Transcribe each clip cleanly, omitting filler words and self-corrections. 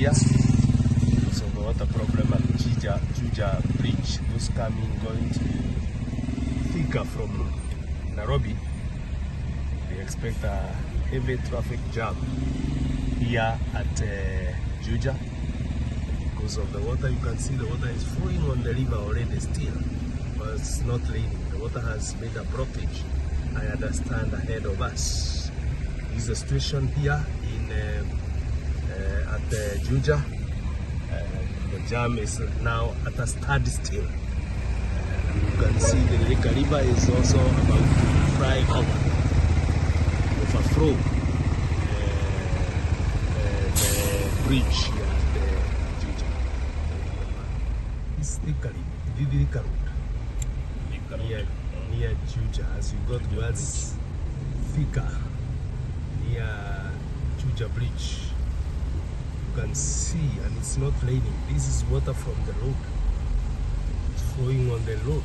here because of the water problem at Juja Bridge. Those going to Thika from Nairobi, they expect a heavy traffic jam here at Juja because of the water. You can see the water is flowing on the river already still, but it's not raining. The water has made a blockage, I understand, ahead of us. This is the situation here in at Juja. The jam is now at a standstill. You can see the Thika River is also about to fly over, overflow the bridge here at Juja. It's Thika Road, near Juja. As you go towards Thika, near Juja Bridge, you can see, and it's not raining. This is water from the road. It's flowing on the road.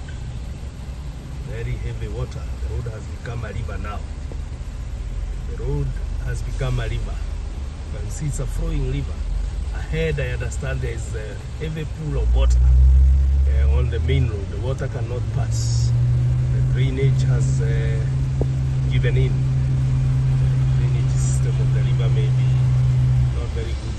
Very heavy water. The road has become a river now. The road has become a river. You can see it's a flowing river. Ahead, I understand there is a heavy pool of water on the main road. The water cannot pass. The drainage has given in. The drainage system of the river may be not very good.